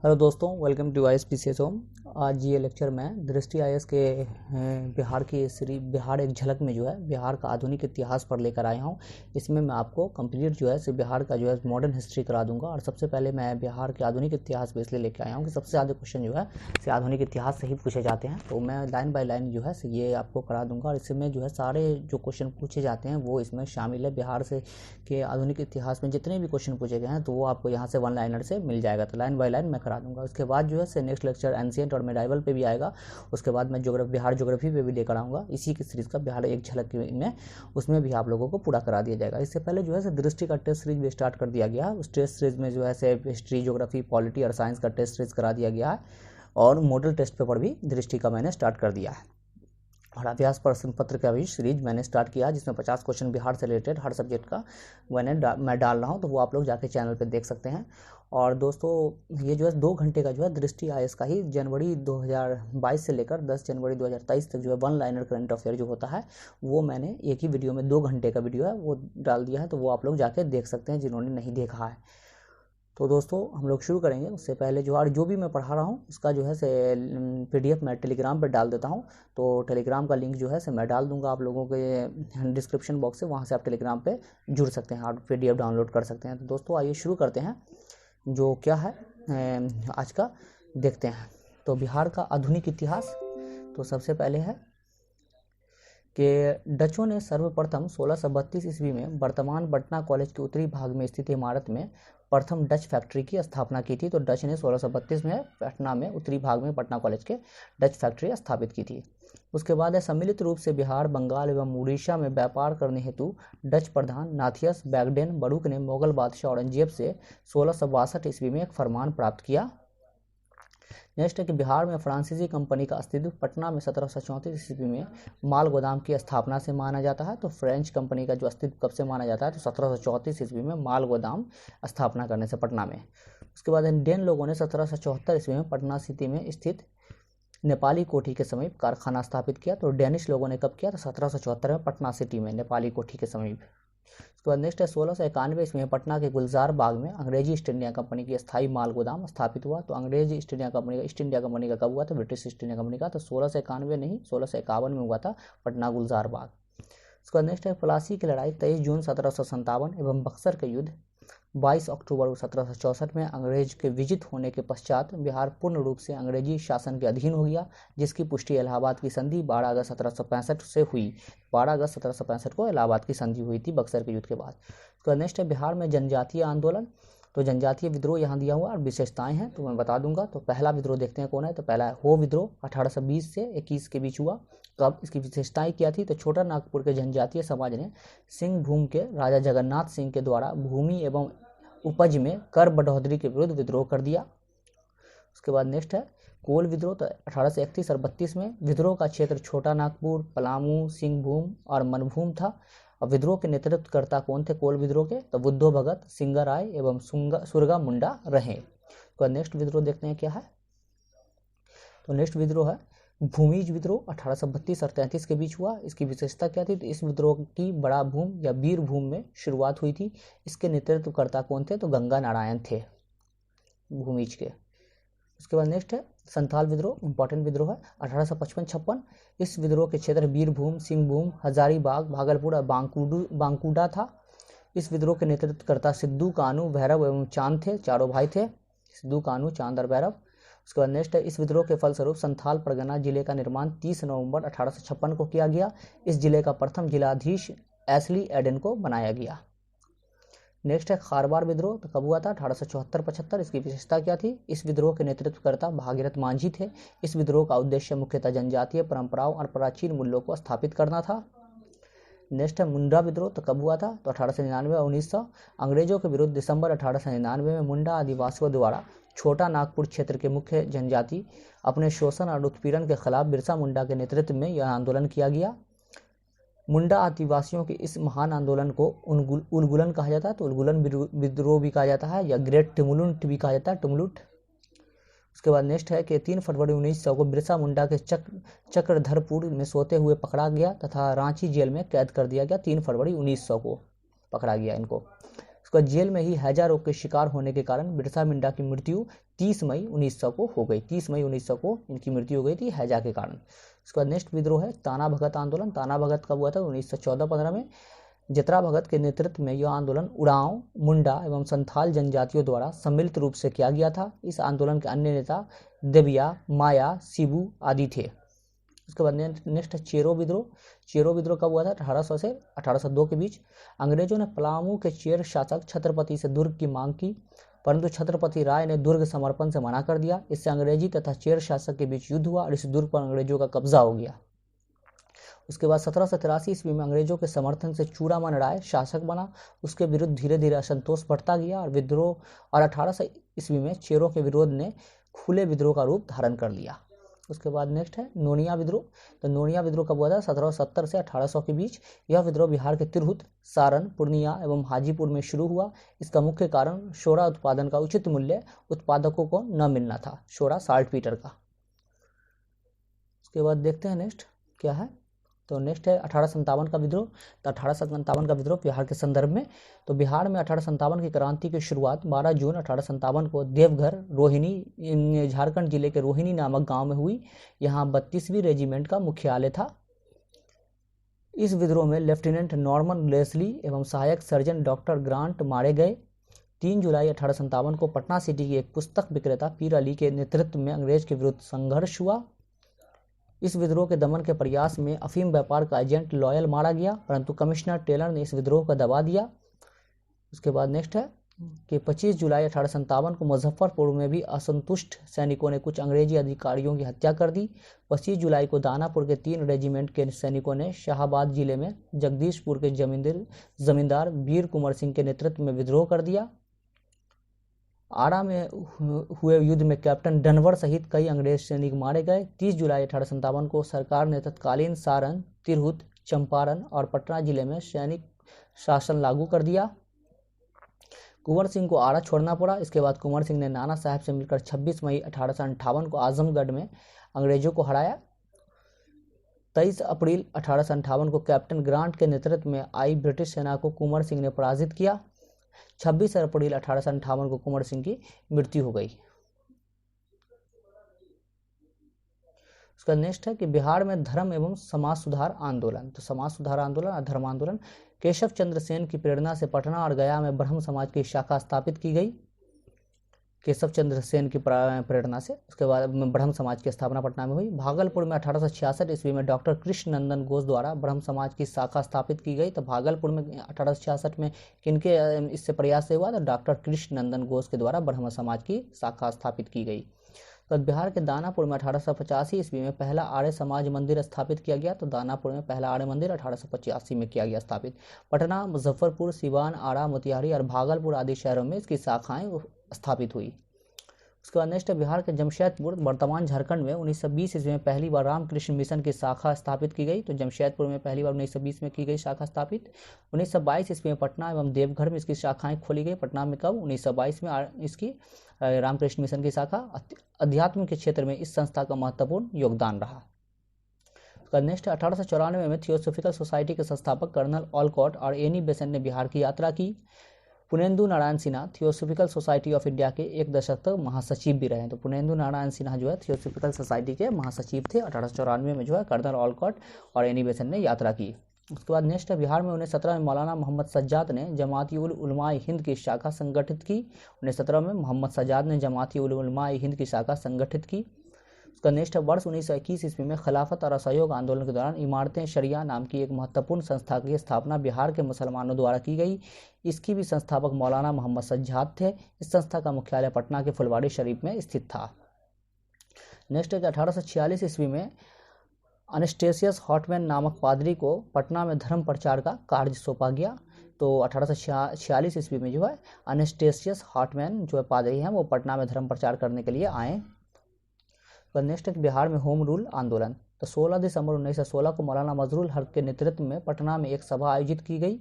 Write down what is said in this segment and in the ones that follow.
Hello दोस्तों, welcome to ISPCS home. आज ये लेक्चर मैं दृष्टि IAS के बिहार की बिहार एक झलक में जो है बिहार का आधुनिक इतिहास पर लेकर आया हूँ। इसमें मैं आपको कंप्लीट जो है बिहार का जो है मॉडर्न हिस्ट्री करा दूंगा। और सबसे पहले मैं बिहार के आधुनिक इतिहास पे इसलिए लेकर आया हूँ कि सबसे ज़्यादा क्वेश्चन जो है आधुनिक इतिहास से ही पूछे जाते हैं। तो मैं लाइन बाय लाइन जो है ये आपको करा दूंगा। और इसमें जो है सारे जो क्वेश्चन पूछे जाते हैं वो इसमें शामिल है। बिहार से के आधुनिक इतिहास में जितने भी क्वेश्चन पूछे गए हैं तो वो आपको यहाँ से वन लाइनर से मिल जाएगा। तो लाइन बाय लाइन मैं करा दूंगा। उसके बाद जो है नेक्स्ट लेक्चर एंशिएंट और मेडाइवल पे भी आएगा। उसके बाद मैं बिहार ज्योग्राफी पे भी लेकर आऊँगा इसी की सीरीज़ का बिहार एक झलक में, उसमें भी आप लोगों को पूरा करा दिया जाएगा। इससे पहले जो है दृष्टि का टेस्ट सीरीज भी स्टार्ट कर दिया गया। उस टेस्ट सीरीज में जो है हिस्ट्री, ज्योग्राफी, पॉलिटी और साइंस का टेस्ट सीरीज करा दिया गया है। और मॉडल टेस्ट पेपर भी दृष्टि का मैंने स्टार्ट कर दिया है। और अभ्यास प्रश्न पत्र का भी सीरीज मैंने स्टार्ट किया जिसमें 50 क्वेश्चन बिहार से रिलेटेड हर सब्जेक्ट का मैं डाल रहा हूं। तो वो आप लोग जाके चैनल पे देख सकते हैं। और दोस्तों ये जो है 2 घंटे का जो है दृष्टि IAS का ही जनवरी 2022 से लेकर 10 जनवरी 2023 तक जो है वन लाइनर करंट अफेयर जो होता है वो मैंने एक ही वीडियो में 2 घंटे का वीडियो है वो डाल दिया है। तो वो आप लोग जाके देख सकते हैं जिन्होंने नहीं देखा है। तो दोस्तों हम लोग शुरू करेंगे। उससे पहले जो भी मैं पढ़ा रहा हूँ उसका जो है PDF मैं टेलीग्राम पर डाल देता हूँ। तो टेलीग्राम का लिंक जो है मैं डाल दूंगा आप लोगों के डिस्क्रिप्शन बॉक्स से। वहाँ से आप टेलीग्राम पे जुड़ सकते हैं और PDF डाउनलोड कर सकते हैं। तो दोस्तों आइए शुरू करते हैं। जो क्या है आज का देखते हैं। तो बिहार का आधुनिक इतिहास। तो सबसे पहले है कि डचों ने सर्वप्रथम 1632 ईस्वी में वर्तमान पटना कॉलेज के उत्तरी भाग में स्थित इमारत में प्रथम डच फैक्ट्री की स्थापना की थी। तो डच ने 1632 में पटना में उत्तरी भाग में पटना कॉलेज के डच फैक्ट्री स्थापित की थी। उसके बाद है सम्मिलित रूप से बिहार, बंगाल एवं उड़ीसा में व्यापार करने हेतु डच प्रधान नाथियस बैगडेन बरुक ने मुगल बादशाह औरंगजेब से 1662 ईस्वी में एक फरमान प्राप्त किया। नेक्स्ट है कि बिहार में फ्रांसीसी कंपनी का अस्तित्व पटना में 1734 ईस्वी में माल गोदाम की स्थापना से माना जाता है। तो फ्रेंच कंपनी का जो अस्तित्व कब से माना जाता है तो 1734 ईस्वी में माल गोदाम स्थापना करने से पटना में। उसके बाद इंडियन लोगों ने 1774 ईस्वी में पटना सिटी में स्थित नेपाली कोठी के समीप कारखाना स्थापित किया। तो डेनिश लोगों ने कब किया तो 1774 में पटना सिटी में नेपाली कोठी के समीप। उसके बाद नेक्स्ट है 1691 ईस्वी में पटना के गुलजार बाग में अंग्रेजी ईस्ट इंडिया कंपनी की स्थायी माल गोदाम स्थापित हुआ। तो अंग्रेजी ईस्ट इंडिया कंपनी का कब हुआ था? ब्रिटिश ईस्ट इंडिया कंपनी का। तो 1691 नहीं 1651 में हुआ था पटना गुलजार बाग। उसके बाद नेक्स्ट है प्लासी की लड़ाई 23 जून 1757 एवं बक्सर के युद्ध 22 अक्टूबर 1764 में अंग्रेज के विजित होने के पश्चात बिहार पूर्ण रूप से अंग्रेजी शासन के अधीन हो गया, जिसकी पुष्टि इलाहाबाद की संधि 12 अगस्त 1765 से हुई। 12 अगस्त 1765 को इलाहाबाद की संधि हुई थी बक्सर के युद्ध के बाद। उसके बाद नेक्स्ट है बिहार में जनजातीय आंदोलन। तो जनजातीय विद्रोह यहाँ दिया हुआ और विशेषताएं हैं तो मैं बता दूंगा। तो पहला विद्रोह देखते हैं कौन है। तो पहला है हो विद्रोह 1820 से 21 के बीच हुआ। तो अब इसकी विशेषताएं क्या थी? तो छोटा नागपुर के जनजातीय समाज ने सिंह भूम के राजा जगन्नाथ सिंह के द्वारा भूमि एवं उपज में कर बढ़ोतरी के विरुद्ध विद्रोह कर दिया। उसके बाद नेक्स्ट है कोल विद्रोह। तो 1831 और 32 में विद्रोह का क्षेत्र छोटा नागपुर, पलामू, सिंहभूम और मनभूम था। और विद्रोह के नेतृत्वकर्ता कौन थे कोल विद्रोह के? तो बुद्धो भगत, सिंगाराय एवं सुरगा मुंडा रहे। तो नेक्स्ट विद्रोह देखते हैं क्या है। तो नेक्स्ट विद्रोह है भूमिज विद्रोह 1832 और 33 के बीच हुआ। इसकी विशेषता क्या थी? तो इस विद्रोह की बड़ा भूम या वीर भूम में शुरुआत हुई थी। इसके नेतृत्वकर्ता कौन थे? तो गंगा नारायण थे भूमिज के। उसके बाद नेक्स्ट है संथाल विद्रोह, इंपॉर्टेंट विद्रोह है 1855-56। इस विद्रोह के क्षेत्र वीरभूम, सिंहभूम, हजारीबाग, भागलपुर और बांकुडा था। इस विद्रोह के नेतृत्वकर्ता सिद्धू कानू, भैरव एवं चांद थे। चारों भाई थे, सिद्धू कानू, चांद और भैरव। उसके बाद नेक्स्ट है इस विद्रोह के फलस्वरूप संथाल परगना जिले का निर्माण 30 नवंबर 1856 को किया गया। इस जिले का प्रथम जिलाधीश एसली एडन को बनाया गया। नेक्स्ट है खारवार विद्रोह। तो कब हुआ था? 1874-75। इसकी विशेषता क्या थी? इस विद्रोह के नेतृत्वकर्ता भागीरथ मांझी थे। इस विद्रोह का उद्देश्य मुख्यतः जनजातीय परंपराओं और प्राचीन मूल्यों को स्थापित करना था। नेक्स्ट है मुंडा विद्रोह। तो कब हुआ था? तो 1899 और 1900। अंग्रेजों के विरुद्ध दिसंबर 1899 में मुंडा आदिवासियों द्वारा छोटा नागपुर क्षेत्र के मुख्य जनजाति अपने शोषण और उत्पीड़न के खिलाफ बिरसा मुंडा के नेतृत्व में यह आंदोलन किया गया। मुंडा आदिवासियों के इस महान आंदोलन को उलगुलन कहा जाता है। तो उलगुलन विद्रोह भी कहा जाता है या ग्रेट टिमुलुट भी कहा जाता है, टुमुलुट। उसके बाद नेक्स्ट है कि 3 फरवरी 1900 को बिरसा मुंडा के चक्रधरपुर में सोते हुए पकड़ा गया तथा रांची जेल में कैद कर दिया गया। 3 फरवरी 1900 को पकड़ा गया इनको। उसका जेल में ही हैजा रोग के शिकार होने के कारण बिरसा मुंडा की मृत्यु 30 मई 1900 को हो गई। 30 मई 1900 को इनकी मृत्यु हो गई थी हैजा के कारण। उसके बाद नेक्स्ट विद्रोह है ताना भगत आंदोलन। ताना भगत कब हुआ था? 1914-15 में। जतरा भगत के नेतृत्व में यह आंदोलन उरांव, मुंडा एवं संथाल जनजातियों द्वारा सम्मिलित रूप से किया गया था। इस आंदोलन के अन्य नेता देबिया, माया, शिबू आदि थे। उसके बाद नेक्स्ट है चेरो विद्रोह। चेरो विद्रोह कब हुआ था? 1800 से 1802 के बीच। अंग्रेजों ने पलामू के चेर शासक छत्रपति से दुर्ग की मांग की, परंतु छत्रपति राय ने दुर्ग समर्पण से मना कर दिया। इससे अंग्रेजी तथा चेर शासक के बीच युद्ध हुआ और इस दुर्ग पर अंग्रेजों का कब्जा हो गया। उसके बाद 1783 ईस्वी में अंग्रेजों के समर्थन से चूड़ामन राय शासक बना। उसके विरुद्ध धीरे धीरे असंतोष बढ़ता गया और विद्रोह और 1800 ईस्वी में चेरों के विरोध ने खुले विद्रोह का रूप धारण कर लिया। उसके बाद नेक्स्ट है नोनिया विद्रोह। तो नोनिया विद्रोह कब हुआ था? 1770 से 1800 के बीच। यह विद्रोह बिहार के तिरहुत, सारण, पूर्णिया एवं हाजीपुर में शुरू हुआ। इसका मुख्य कारण शोरा उत्पादन का उचित मूल्य उत्पादकों को न मिलना था, शोरा साल्टपीटर का। उसके बाद देखते हैं नेक्स्ट क्या है। तो नेक्स्ट है 1857 का विद्रोह। तो 1857 का विद्रोह बिहार के संदर्भ में। तो बिहार में 1857 की क्रांति की शुरुआत 12 जून 1857 को देवघर, रोहिणी, झारखंड जिले के रोहिणी नामक गांव में हुई। यहाँ 32वीं रेजिमेंट का मुख्यालय था। इस विद्रोह में लेफ्टिनेंट नॉर्मन लेस्ली एवं सहायक सर्जन डॉक्टर ग्रांट मारे गए। 3 जुलाई 1857 को पटना सिटी के एक पुस्तक विक्रेता पीर अली के नेतृत्व में अंग्रेज के विरुद्ध संघर्ष हुआ। इस विद्रोह के दमन के प्रयास में अफीम व्यापार का एजेंट लॉयल मारा गया, परंतु कमिश्नर टेलर ने इस विद्रोह को दबा दिया। उसके बाद नेक्स्ट है कि 25 जुलाई 1857 को मुजफ्फरपुर में भी असंतुष्ट सैनिकों ने कुछ अंग्रेजी अधिकारियों की हत्या कर दी। 25 जुलाई को दानापुर के 3 रेजिमेंट के सैनिकों ने शाहाबाद जिले में जगदीशपुर के जमींदार वीर कुंवर सिंह के नेतृत्व में विद्रोह कर दिया। आरा में हुए युद्ध में कैप्टन डनवर सहित कई अंग्रेज सैनिक मारे गए। 30 जुलाई 1857 को सरकार ने तत्कालीन सारण, तिरहुत, चंपारण और पटना जिले में सैनिक शासन लागू कर दिया। कुंवर सिंह को आरा छोड़ना पड़ा। इसके बाद कुंवर सिंह ने नाना साहब से मिलकर 26 मई 1858 को आजमगढ़ में अंग्रेजों को हराया। 23 अप्रैल 1858 को कैप्टन ग्रांट के नेतृत्व में आई ब्रिटिश सेना को कुंवर सिंह ने पराजित किया। 26 अप्रैल 1858 को कुंवर सिंह की मृत्यु हो गई। उसका नेक्स्ट है कि बिहार में धर्म एवं समाज सुधार आंदोलन। तो समाज सुधार आंदोलन और धर्म आंदोलन। केशव चंद्र सेन की प्रेरणा से पटना और गया में ब्रह्म समाज की शाखा स्थापित की गई। केशव चंद्र सेन की प्रेरणा से उसके बाद ब्रह्म समाज की स्थापना पटना में हुई। भागलपुर में 1866 ईस्वी में डॉक्टर कृष्ण नंदन घोष द्वारा ब्रह्म समाज की शाखा स्थापित की गई। तो भागलपुर में 1866 में किनके इससे प्रयास से हुआ? तो डॉक्टर कृष्ण नंदन घोष के द्वारा ब्रह्म समाज की शाखा स्थापित की गई। तो बिहार के दानापुर में 1885 ईस्वी में पहला आर्य समाज मंदिर स्थापित किया गया। तो दानापुर में पहला आर्य मंदिर 1885 में किया गया स्थापित। पटना, मुजफ्फरपुर, सिवान, आरा, मोतिहारी और भागलपुर आदि शहरों में इसकी शाखाएं स्थापित हुई। उसके बाद नेक्स्ट है बिहार के जमशेदपुर, वर्तमान झारखंड में 1920 ईस्वी में पहली बार रामकृष्ण मिशन की शाखा स्थापित की गई। तो जमशेदपुर में पहली बार 1920 में की गई शाखा स्थापित। 1922 ईस्वी में पटना एवं देवघर में इसकी शाखाएं खोली गई। पटना में कब? 1922 में इसकी रामकृष्ण मिशन की शाखा। अध्यात्म के क्षेत्र में इस संस्था का महत्वपूर्ण योगदान रहा। उसका नेक्स्ट 1894 में थियोसॉफिकल सोसाइटी के संस्थापक कर्नल ऑलकॉट और एनी बेसेंट ने बिहार की यात्रा की। Purnendu Narayan Sinha theosophical society of India के 1 दशक तक महासचिव भी रहे। तो पुनेंदु नारायण सिन्हा जो है थियोसॉफिकल सोसाइटी के महासचिव थे। 1894 में जो है कर्नल ऑलकॉट और एनी बेसेंट ने यात्रा की। उसके बाद नेक्स्ट है बिहार में 1917 में मौलाना मोहम्मद सज्जाद ने जमात-उल उलमा-ए हिंद की शाखा संगठित की। 1917 में मोहम्मद सज्जाद ने जमात-उल उलमा-ए हिंद की शाखा संगठित की। उसका नेक्स्ट है वर्ष 1921 ईस्वी में खिलाफत और असहयोग आंदोलन के दौरान इमारतें शरिया नाम की एक महत्वपूर्ण संस्था की स्थापना बिहार के मुसलमानों द्वारा की गई। इसकी भी संस्थापक मौलाना मोहम्मद सज्जाद थे। इस संस्था का मुख्यालय पटना के फुलवाड़ी शरीफ में स्थित था। नेक्स्ट है 1846 ईस्वी में अनेस्टेसियस हॉटमैन नामक पादरी को पटना में धर्म प्रचार का कार्य सौंपा गया। तो 1846 ईस्वी में जो है अनेस्टेसियस हॉटमैन जो है पादरी हैं वो पटना में धर्म प्रचार करने के लिए आए। तो नेक्स्ट है बिहार में होम रूल आंदोलन। तो 16 दिसंबर 1916 को मौलाना मजरूल हक के नेतृत्व में पटना में एक सभा आयोजित की गई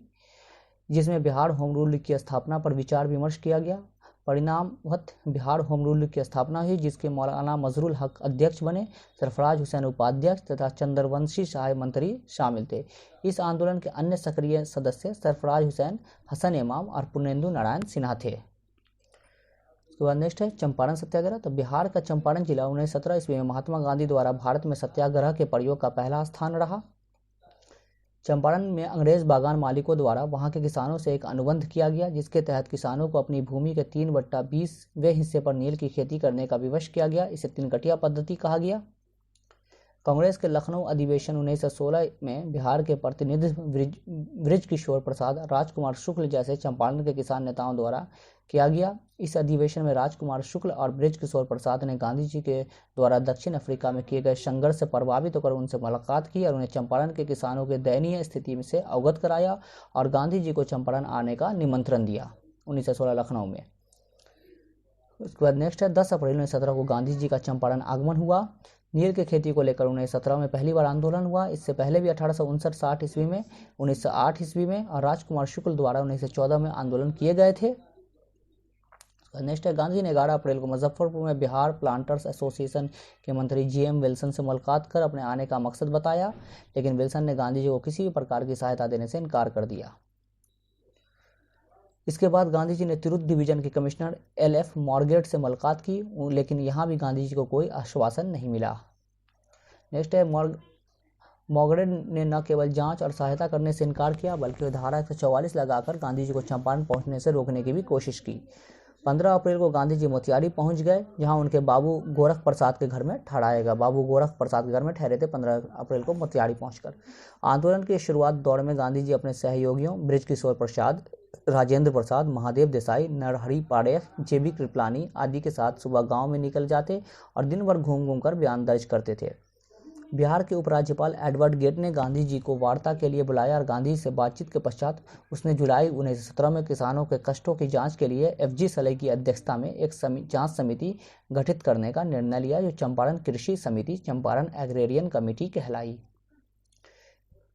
जिसमें बिहार होम रूल की स्थापना पर विचार विमर्श किया गया। परिणामवत बिहार होम रूल की स्थापना हुई, जिसके मौलाना मजरुल हक अध्यक्ष बने, सरफराज हुसैन उपाध्यक्ष तथा चंद्रवंशी सहायक मंत्री शामिल थे। इस आंदोलन के अन्य सक्रिय सदस्य सरफराज हुसैन, हसन इमाम और पूर्णेंदु नारायण सिन्हा थे। उसके बाद नेक्स्ट है चंपारण सत्याग्रह। तो बिहार का चंपारण जिला 1917 ईस्वी में महात्मा गांधी द्वारा भारत में सत्याग्रह के प्रयोग का पहला स्थान रहा। चंपारण में अंग्रेज बागान मालिकों द्वारा वहां के किसानों से एक अनुबंध किया गया, जिसके तहत किसानों को अपनी भूमि के 3/20वें हिस्से पर नील की खेती करने का विवश किया गया। इसे तिनकटिया पद्धति कहा गया। कांग्रेस के लखनऊ अधिवेशन 1916 में बिहार के प्रतिनिधि बृजकिशोर प्रसाद, राजकुमार शुक्ल जैसे चंपारण के किसान नेताओं द्वारा किया गया। इस अधिवेशन में राजकुमार शुक्ल और बृजकिशोर प्रसाद ने गांधी जी के द्वारा दक्षिण अफ्रीका में किए गए संघर्ष से प्रभावित होकर उनसे मुलाकात की और उन्हें चंपारण के किसानों के दयनीय स्थिति से अवगत कराया और गांधी जी को चंपारण आने का निमंत्रण दिया 1916 लखनऊ में। उसके बाद नेक्स्ट है 10 अप्रैल 1917 को गांधी जी का चंपारण आगमन हुआ। नील की खेती को लेकर 1917 में पहली बार आंदोलन हुआ। इससे पहले भी 1859-60 ईस्वी में, 1908 ईस्वी में और राजकुमार शुक्ल द्वारा 1914 में आंदोलन किए गए थे। नेक्स्ट है गांधी ने 11 अप्रैल को मुजफ्फरपुर में बिहार प्लांटर्स एसोसिएशन के मंत्री GM विल्सन से मुलाकात कर अपने आने का मकसद बताया, लेकिन विल्सन ने गांधी जी को किसी भी प्रकार की सहायता देने से इनकार कर दिया। इसके बाद गांधी जी ने तिरुत डिवीजन के कमिश्नर LF मॉर्गेट से मुलाकात की, लेकिन यहाँ भी गांधी जी को कोई आश्वासन नहीं मिला। नेक्स्ट है मॉर्गेट ने न केवल जांच और सहायता करने से इनकार किया, बल्कि धारा 144 लगाकर गांधी जी को चंपारण पहुंचने से रोकने की भी कोशिश की। 15 अप्रैल को गांधी जी मोतिहारी पहुंच गए, जहां उनके बाबू गोरख प्रसाद के घर में ठहराएगा। बाबू गोरख प्रसाद के घर में ठहरे थे 15 अप्रैल को मोतिहारी पहुंचकर। आंदोलन के शुरुआत दौर में गांधी जी अपने सहयोगियों बृजकिशोर प्रसाद, राजेंद्र प्रसाद, महादेव देसाई, नरहरि पारेख, JB कृपलानी आदि के साथ सुबह गांव में निकल जाते और दिन भर घूम घूम कर बयान दर्ज करते थे। बिहार के उपराज्यपाल एडवर्ड गेट ने गांधी जी को वार्ता के लिए बुलाया और गांधी से बातचीत के पश्चात उसने जुलाई 1917 में किसानों के कष्टों की जांच के लिए FG सलई की अध्यक्षता में एक जांच समिति गठित करने का निर्णय लिया, जो चंपारण कृषि समिति, चंपारण एग्रेरियन कमेटी कहलाई।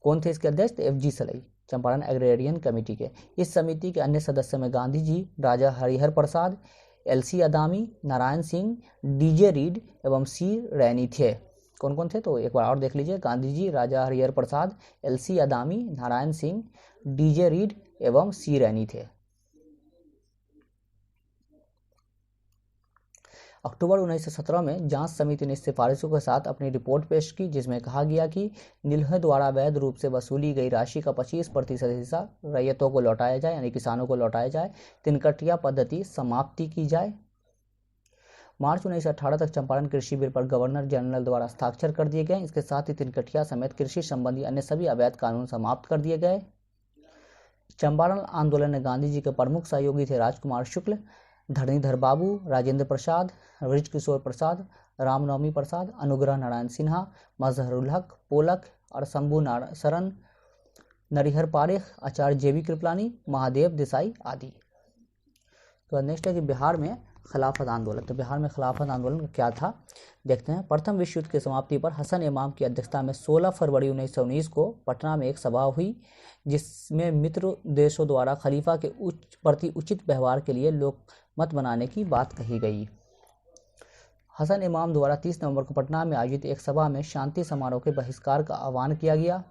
कौन थे इसके अध्यक्ष? FG Sly, Champaran agrarian committee के। इस समिति के अन्य सदस्य में Gandhi ji, Raja Harihar Prasad, LC Adami, Narayan Singh, DJ Reid एवं C रैनी थे। कौन कौन थे तो एक बार और देख लीजिए। Gandhi ji, Raja Harihar Prasad, LC Adami, Narayan Singh, DJ Reid एवं C रैनी थे। अक्टूबर 1917 में जांच समिति ने सिफारिशों के साथ अपनी रिपोर्ट पेश की, जिसमें कहा गया कि नीलहे द्वारा अवैध रूप से वसूली गई राशि का 25% हिस्सा रैयतों को लौटाया जाए, यानी किसानों को लौटाया जाए। तिनकटिया पद्धति समाप्ति की जाए। मार्च 1918 तक चंपारण कृषि बिल पर गवर्नर जनरल द्वारा हस्ताक्षर कर दिए गए। इसके साथ ही तिनकटिया समेत कृषि संबंधी अन्य सभी अवैध कानून समाप्त कर दिए गए। चंपारण आंदोलन में गांधी जी के प्रमुख सहयोगी थे राजकुमार शुक्ल, धरणीधर बाबू, राजेंद्र प्रसाद, बृजकिशोर प्रसाद, रामनवमी प्रसाद, अनुग्रह नारायण सिन्हा, मजहरुल हक पोलक और शंभू सरन, नरिहर पारेख, आचार्य JB कृपलानी, महादेव देसाई आदि। तो नेक्स्ट है कि बिहार में खिलाफत आंदोलन। तो बिहार में खिलाफत आंदोलन क्या था देखते हैं। प्रथम विश्व युद्ध की समाप्ति पर हसन इमाम की अध्यक्षता में 16 फरवरी 1919 को पटना में एक सभा हुई, जिसमें मित्र देशों द्वारा खलीफा के प्रति उचित व्यवहार के लिए लोकमत बनाने की बात कही गई। हसन इमाम द्वारा 30 नवंबर को पटना में आयोजित एक सभा में शांति समारोह के बहिष्कार का आह्वान किया गया।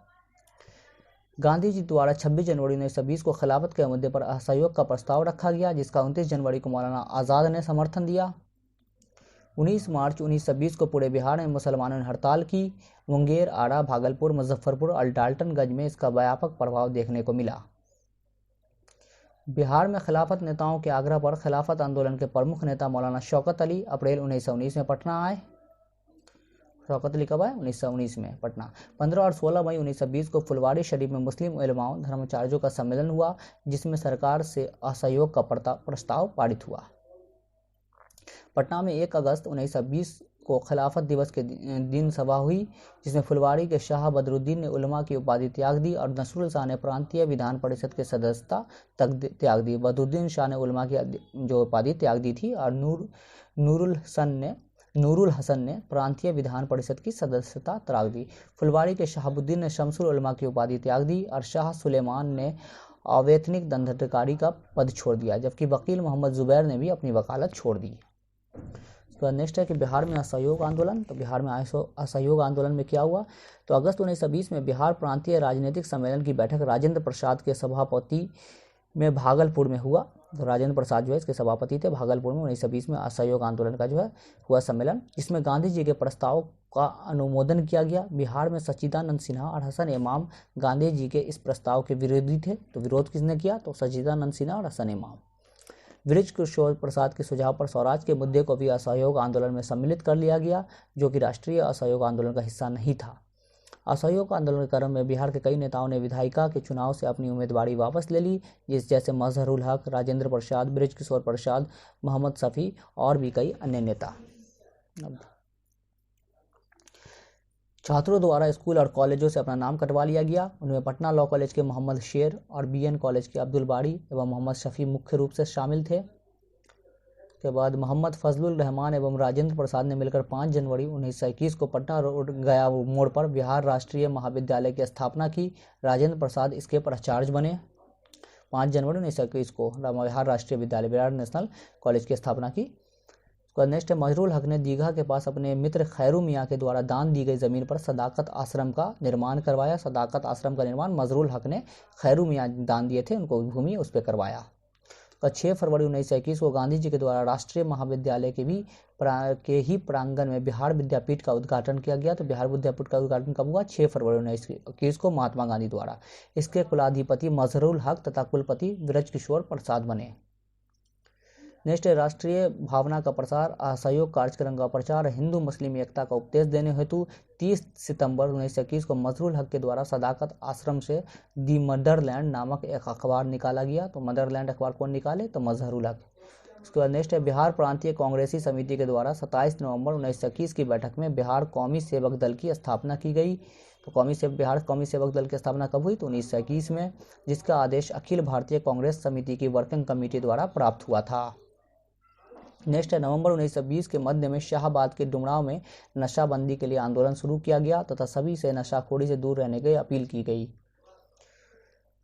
गांधी जी द्वारा 26 जनवरी 1920 को खिलाफत के मुद्दे पर असहयोग का प्रस्ताव रखा गया, जिसका 29 जनवरी को मौलाना आज़ाद ने समर्थन दिया। 19 मार्च 1920 को पूरे बिहार में मुसलमानों ने हड़ताल की। मुंगेर, आरा, भागलपुर, मुजफ्फरपुर और डाल्टनगंज में इसका व्यापक प्रभाव देखने को मिला। बिहार में खिलाफत नेताओं के आग्रह पर खिलाफत आंदोलन के प्रमुख नेता मौलाना शौकत अली अप्रैल 1919 में पटना आए। शौकत अली कब आए? 1919 में पटना। 15 और 16 मई 1920 को फुलवारी शरीफ में मुस्लिम उलमाओं धर्माचार्यों का सम्मेलन हुआ, जिसमें सरकार से असहयोग का प्रस्ताव पारित हुआ। पटना में 1 अगस्त 1920 को खिलाफत दिवस के दिन सभा हुई, जिसमें फुलवारी के शाह बदरुद्दीन ने उलमा की उपाधि त्याग दी और नसरुल शाह ने प्रांतीय विधान परिषद के सदस्यता तक त्याग दी। बदरुद्दीन शाह ने उलमा की जो उपाधि त्याग दी थी और नूरुल हसन ने प्रांतीय विधान परिषद की सदस्यता त्याग दी। फुलवारी के शहाबुद्दीन ने शमसुल उलमा की उपाधि त्याग दी और शाह सुलेमान ने अवैतनिक दंडाधिकारी का पद छोड़ दिया, जबकि वकील मोहम्मद जुबैर ने भी अपनी वकालत छोड़ दी। उसके बाद नेक्स्ट है कि बिहार में असहयोग आंदोलन। तो बिहार में असहयोग आंदोलन में क्या हुआ, तो अगस्त 1920 में बिहार प्रांतीय राजनीतिक सम्मेलन की बैठक राजेंद्र प्रसाद के सभापति में भागलपुर में हुआ। तो राजेंद्र प्रसाद जो है इसके सभापति थे। भागलपुर में 1920 में असहयोग आंदोलन का जो है हुआ सम्मेलन, जिसमें गांधी जी के प्रस्ताव का अनुमोदन किया गया। बिहार में सच्चिदानंद सिन्हा और हसन इमाम गांधी जी के इस प्रस्ताव के विरोधी थे। तो विरोध किसने किया, तो सच्चिदानंद सिन्हा और हसन इमाम। बृज किशोर प्रसाद के सुझाव पर स्वराज के मुद्दे को भी असहयोग आंदोलन में सम्मिलित कर लिया गया, जो कि राष्ट्रीय असहयोग आंदोलन का हिस्सा नहीं था। असहयोग आंदोलन के क्रम में बिहार के कई नेताओं ने विधायिका के चुनाव से अपनी उम्मीदवारी वापस ले ली, जैसे मजहरुल हक, राजेंद्र प्रसाद, बृज किशोर प्रसाद, मोहम्मद शफी और भी कई अन्य नेता। छात्रों द्वारा स्कूल और कॉलेजों से अपना नाम कटवा लिया गया। उनमें पटना लॉ कॉलेज के मोहम्मद शेर और बीएन कॉलेज के अब्दुल बारी एवं मोहम्मद शफी मुख्य रूप से शामिल थे। के बाद मोहम्मद फजलुल रहमान एवं राजेंद्र प्रसाद ने मिलकर 5 जनवरी 1921 को पटना रोड गया मोड़ पर बिहार राष्ट्रीय महाविद्यालय की स्थापना की। राजेंद्र प्रसाद इसके प्राचार्य बने। 5 जनवरी 1921 को बिहार राष्ट्रीय विद्यालय बिहार नेशनल कॉलेज की स्थापना की। नेक्स्ट है मजहरुल हक ने दीघा के पास अपने मित्र खैरू मियाँ के द्वारा दान दी गई जमीन पर सदाकत आश्रम का निर्माण करवाया। सदाकत आश्रम का निर्माण मजहरुल हक ने खैरू मियाँ दान दिए थे, उनको भूमि उस पर करवाया। 6 फरवरी 1921 को गांधी जी के द्वारा राष्ट्रीय महाविद्यालय के ही प्रांगण में बिहार विद्यापीठ का उद्घाटन किया गया। तो बिहार विद्यापीठ का उद्घाटन कब हुआ, 6 फरवरी 1921 को महात्मा गांधी द्वारा। इसके कुलाधिपति मजहरुल हक तथा कुलपति बृज किशोर प्रसाद बने। नेक्स्ट है राष्ट्रीय भावना का प्रसार, असहयोग कार्यक्रम का प्रचार, हिंदू मुस्लिम एकता का उपदेश देने हेतु 30 सितंबर 1921 को मजहरुल हक के द्वारा सदाकत आश्रम से दी मदरलैंड नामक एक अखबार निकाला गया। तो मदरलैंड अखबार कौन निकाले, तो मजहरुल हक। उसके बाद नेक्स्ट है बिहार प्रांतीय कांग्रेसी समिति के द्वारा 27 नवंबर 1921 की बैठक में बिहार कौमी सेवक दल की स्थापना की गई। तो बिहार कौमी सेवक दल की स्थापना कब हुई, तो 1921 में, जिसका आदेश अखिल भारतीय कांग्रेस समिति की वर्किंग कमेटी द्वारा प्राप्त हुआ था। नेक्स्ट है नवंबर 1920 के मध्य में शाहबाद के डुमरांव में नशाबंदी के लिए आंदोलन शुरू किया गया तथा सभी से नशाखोरी से दूर रहने की अपील की गई।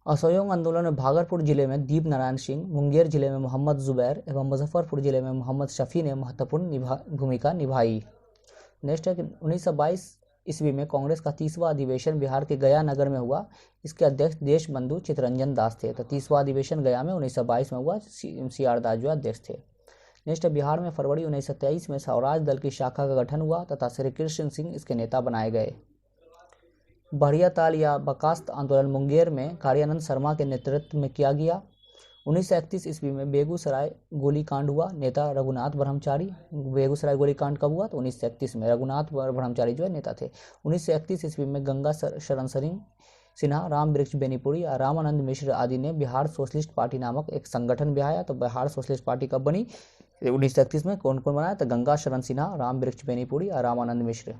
असहयोग आंदोलन में भागलपुर जिले में दीप नारायण सिंह, मुंगेर जिले में मोहम्मद जुबैर एवं मुजफ्फरपुर जिले में मोहम्मद शफी ने महत्वपूर्ण भूमिका निभाई। नेक्स्ट है कि 1922 ईस्वी में कांग्रेस का 30वां अधिवेशन बिहार के गया नगर में हुआ। इसके अध्यक्ष देशबंधु चित्तरंजन दास थे। तो 30वां अधिवेशन गया में 1922 में हुआ। CR दास जो अध्यक्ष थे। नेक्स्ट बिहार में फरवरी 1923 में स्वराज दल की शाखा का गठन हुआ तथा श्री कृष्ण सिंह इसके नेता बनाए गए। बढ़िया ताल या बकास्त आंदोलन मुंगेर में कार्यानंद शर्मा के नेतृत्व में किया गया। 1931 ईस्वी में बेगूसराय गोलीकांड हुआ। नेता रघुनाथ ब्रह्मचारी। बेगूसराय गोलीकांड कब हुआ, तो 1931 में। रघुनाथ ब्रह्मचारी जो है नेता थे। 1931 ईस्वी में गंगा शरण सिन्हा, राम वृक्ष बेनीपुरी और रामानंद मिश्र आदि ने बिहार सोशलिस्ट पार्टी नामक एक संगठन बनाया। तो बिहार सोशलिस्ट पार्टी कब बनी, 1931 में। कौन कौन बनाया, तो गंगा शरण सिन्हा, राम वृक्ष बेनीपुरी और रामानंद मिश्र।